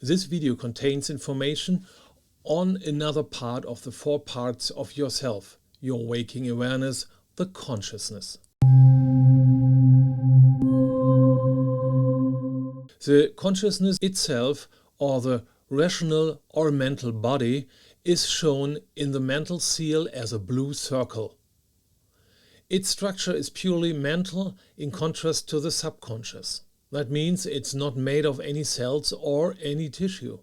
This video contains information on another part of the 4 parts of yourself, your waking awareness, the consciousness. The consciousness itself, or the rational or mental body, is shown in the mental seal as a blue circle. Its structure is purely mental in contrast to the subconscious. That means it's not made of any cells or any tissue.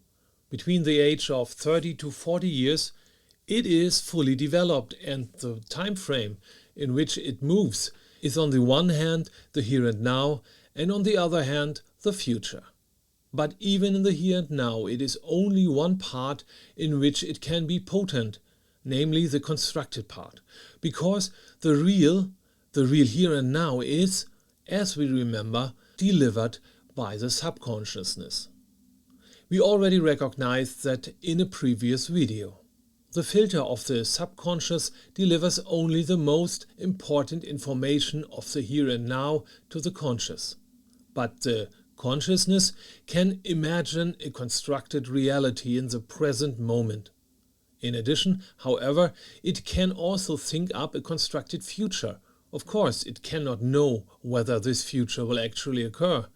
Between the age of 30 to 40 years, it is fully developed, and the time frame in which it moves is on the one hand the here and now, and on the other hand the future. But even in the here and now, it is only one part in which it can be potent, namely the constructed part, because the real here and now is, as we remember, delivered by the subconsciousness. We already recognized that in a previous video. The filter of the subconscious delivers only the most important information of the here and now to the conscious. But the consciousness can imagine a constructed reality in the present moment. In addition, however, it can also think up a constructed future. Of course, it cannot know whether this future will actually occur.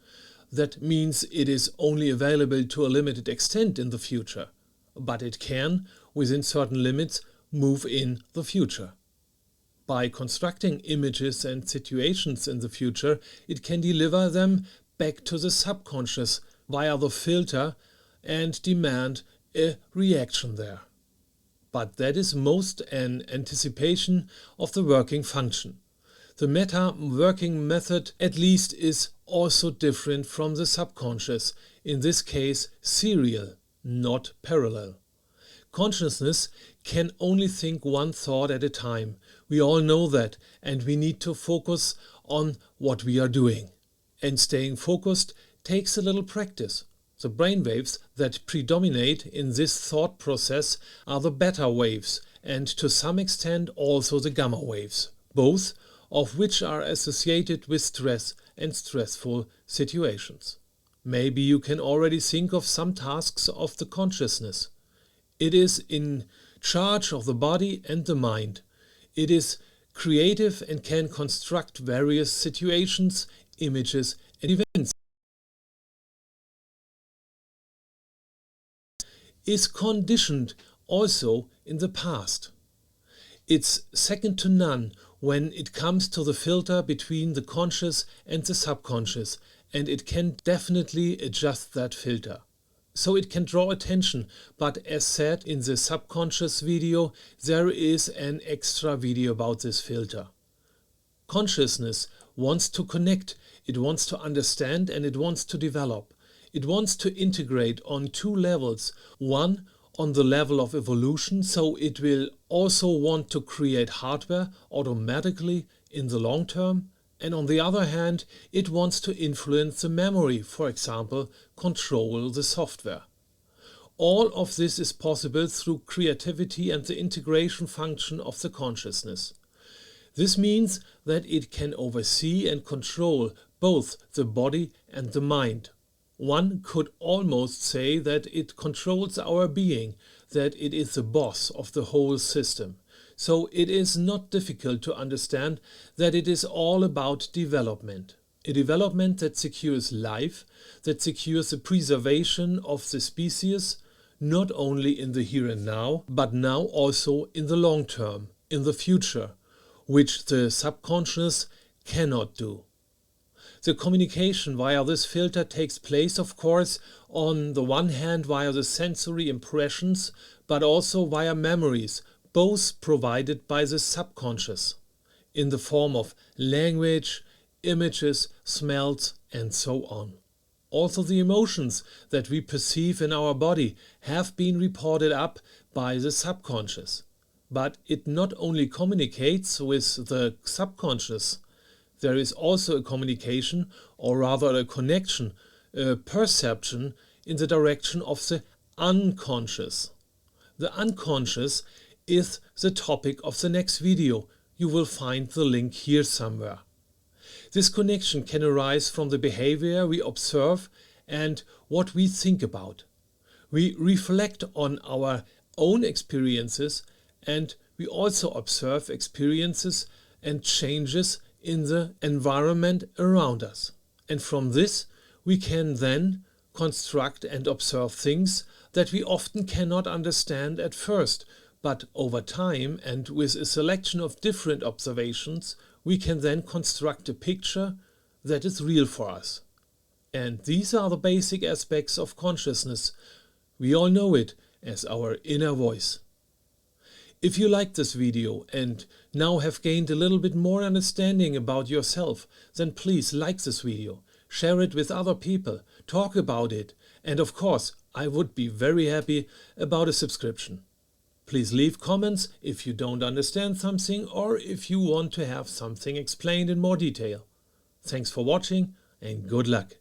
That means it is only available to a limited extent in the future. But it can, within certain limits, move in the future. By constructing images and situations in the future, it can deliver them back to the subconscious via the filter and demand a reaction there. But that is most an anticipation of the working function. The meta-working method at least is also different from the subconscious, in this case serial, not parallel. Consciousness can only think one thought at a time. We all know that, and we need to focus on what we are doing. And staying focused takes a little practice. The brainwaves that predominate in this thought process are the beta waves, and to some extent also the gamma waves, both of which are associated with stress and stressful situations. Maybe you can already think of some tasks of the consciousness. It is in charge of the body and the mind. It is creative and can construct various situations, images and events. Is conditioned also in the past. It's second to none when it comes to the filter between the conscious and the subconscious, and it can definitely adjust that filter. So it can draw attention, but as said in the subconscious video, there is an extra video about this filter. Consciousness wants to connect, it wants to understand, and it wants to develop. It wants to integrate on 2 levels. One, on the level of evolution, so it will also want to create hardware automatically in the long term. And on the other hand, it wants to influence the memory, for example, control the software. All of this is possible through creativity and the integration function of the consciousness. This means that it can oversee and control both the body and the mind. One could almost say that it controls our being, that it is the boss of the whole system. So it is not difficult to understand that it is all about development. A development that secures life, that secures the preservation of the species, not only in the here and now, but now also in the long term, in the future, which the subconscious cannot do. The communication via this filter takes place, of course, on the one hand via the sensory impressions, but also via memories, both provided by the subconscious, in the form of language, images, smells, and so on. Also the emotions that we perceive in our body have been reported up by the subconscious. But it not only communicates with the subconscious, there is also a communication, or rather a connection, a perception in the direction of the unconscious. The unconscious is the topic of the next video. You will find the link here somewhere. This connection can arise from the behavior we observe and what we think about. We reflect on our own experiences, and we also observe experiences and changes in the environment around us. And from this we can then construct and observe things that we often cannot understand at first, but over time and with a selection of different observations we can then construct a picture that is real for us. And these are the basic aspects of consciousness. We all know it as our inner voice. If you liked this video and now have gained a little bit more understanding about yourself, then please like this video, share it with other people, talk about it, and of course I would be very happy about a subscription. Please leave comments if you don't understand something or if you want to have something explained in more detail. Thanks for watching and good luck.